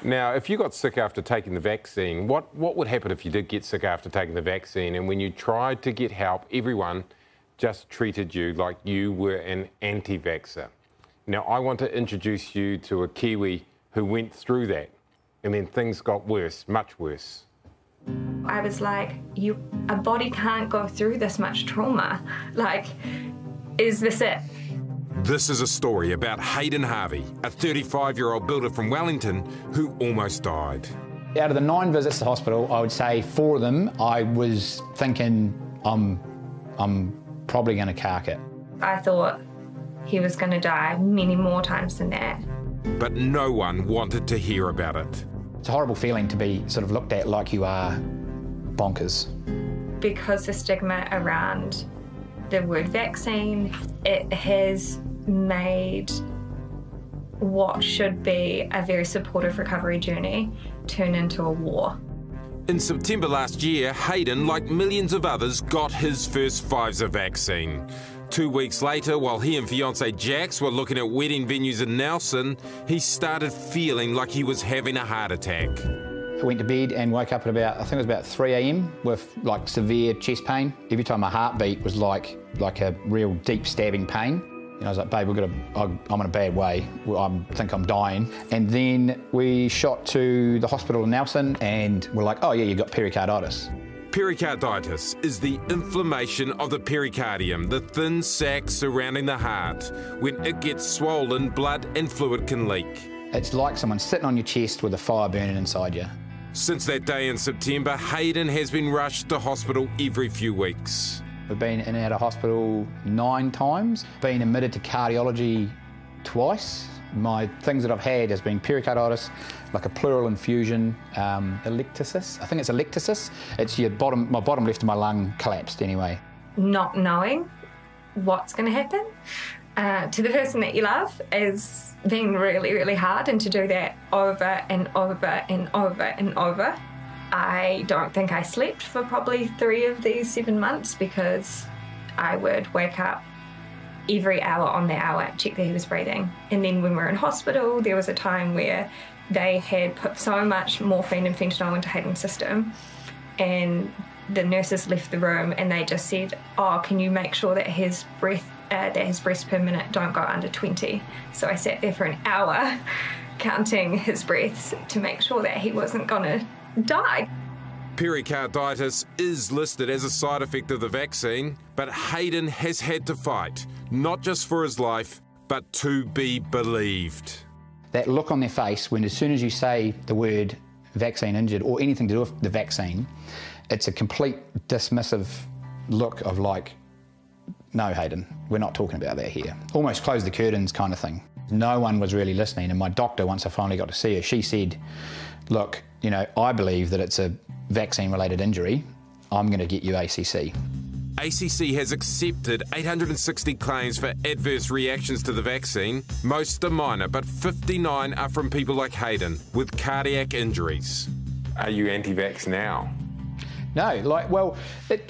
Now, if you got sick after taking the vaccine, what would happen if you did get sick after taking the vaccine and when you tried to get help, everyone just treated you like you were an anti-vaxxer? Now, I want to introduce you to a Kiwi who went through that, and then things got worse, much worse. I was like, a body can't go through this much trauma. Like, is this it? This is a story about Hayden Harvey, a 35-year-old builder from Wellington who almost died. Out of the 9 visits to hospital, I would say 4 of them, I was thinking, I'm probably going to cark it. I thought he was going to die many more times than that. But no one wanted to hear about it. It's a horrible feeling to be sort of looked at like you are bonkers. Because the stigma around the word vaccine, it has made what should be a very supportive recovery journey turn into a war. In September last year, Hayden, like millions of others, got his first Pfizer vaccine. 2 weeks later, while he and fiancée Jax were looking at wedding venues in Nelson, he started feeling like he was having a heart attack. I went to bed and woke up at about, I think it was about 3 a.m. with like severe chest pain. Every time my heartbeat was like a real deep stabbing pain. And I was like, babe, I'm in a bad way. I think I'm dying. And then we shot to the hospital in Nelson and we're like, oh yeah, you've got pericarditis. Pericarditis is the inflammation of the pericardium, the thin sac surrounding the heart. When it gets swollen, blood and fluid can leak. It's like someone sitting on your chest with a fire burning inside you. Since that day in September, Hayden has been rushed to hospital every few weeks. We've been in and out of hospital 9 times, been admitted to cardiology twice. My things that I've had has been pericarditis, like a pleural infusion, electysis. I think it's electysis. It's my bottom left of my lung collapsed anyway. Not knowing what's going to happen to the person that you love has been really, really hard, and to do that over and over and over and over. I don't think I slept for probably 3 of these 7 months because I would wake up every hour on the hour, check that he was breathing. And then when we were in hospital, there was a time where they had put so much morphine and fentanyl into Hayden's system, and the nurses left the room and they just said, oh, can you make sure that his breaths per minute don't go under 20? So I sat there for an hour counting his breaths to make sure that he wasn't gonna die. Pericarditis is listed as a side effect of the vaccine, but Hayden has had to fight, not just for his life, but to be believed. That look on their face when as soon as you say the word vaccine injured or anything to do with the vaccine, it's a complete dismissive look of like, no, Hayden, we're not talking about that here. Almost close the curtains kind of thing. No one was really listening, and my doctor, once I finally got to see her, she said, look, you know, I believe that it's a vaccine-related injury. I'm going to get you ACC. ACC has accepted 860 claims for adverse reactions to the vaccine. Most are minor, but 59 are from people like Hayden with cardiac injuries. Are you anti-vax now? No,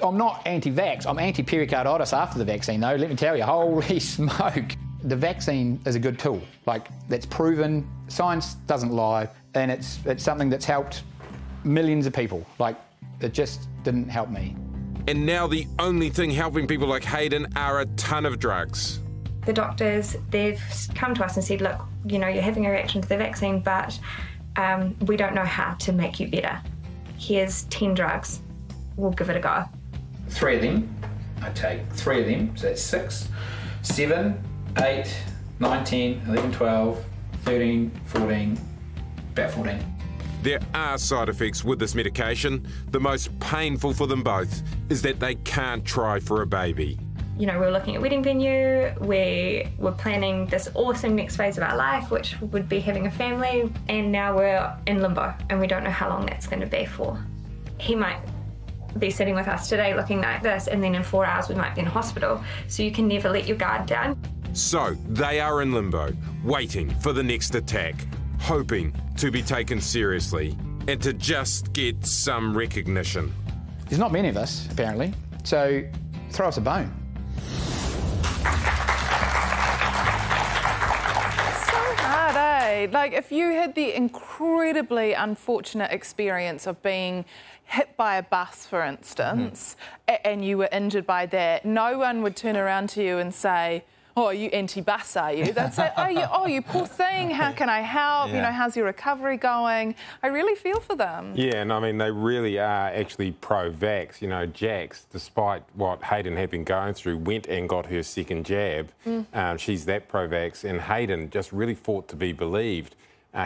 I'm not anti-vax. I'm anti-pericarditis after the vaccine, though. Let me tell you, holy smoke. The vaccine is a good tool. Like, that's proven. Science doesn't lie, and it's something that's helped millions of people. Like, it just didn't help me. And now the only thing helping people like Hayden are a ton of drugs. The doctors, they've come to us and said, look, you know, you're having a reaction to the vaccine, but we don't know how to make you better. Here's 10 drugs. We'll give it a go. 3 of them, I take 3 of them, so that's 6, 7, 8, 9, 10, 11, 12, 13, 14, about 14. There are side effects with this medication. The most painful for them both is that they can't try for a baby. You know, we were looking at wedding venue, we were planning this awesome next phase of our life, which would be having a family, and now we're in limbo and we don't know how long that's going to be for. He might be sitting with us today looking like this, and then in 4 hours we might be in hospital, so you can never let your guard down. So they are in limbo, waiting for the next attack, hoping to be taken seriously and to just get some recognition. There's not many of us, apparently, so throw us a bone. So hard, eh? say, like, if you had the incredibly unfortunate experience of being hit by a bus, for instance, and you were injured by that, no one would turn around to you and say, oh, you anti-bus, are you? That's it. You poor thing, how can I help? You know, how's your recovery going? I really feel for them. Yeah, and I mean, they really are actually pro-vax. You know, Jax, despite what Hayden had been going through, went and got her second jab. She's that pro-vax, and Hayden just really fought to be believed.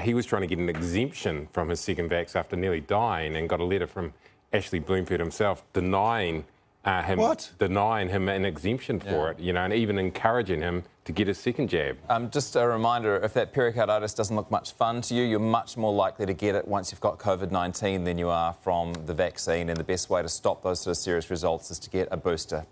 He was trying to get an exemption from his second vax after nearly dying, and got a letter from Ashley Bloomfield himself denying him an exemption for it, you know, and even encouraging him to get his second jab. Just a reminder, if that pericarditis doesn't look much fun to you, you're much more likely to get it once you've got COVID-19 than you are from the vaccine, and the best way to stop those sort of serious results is to get a booster.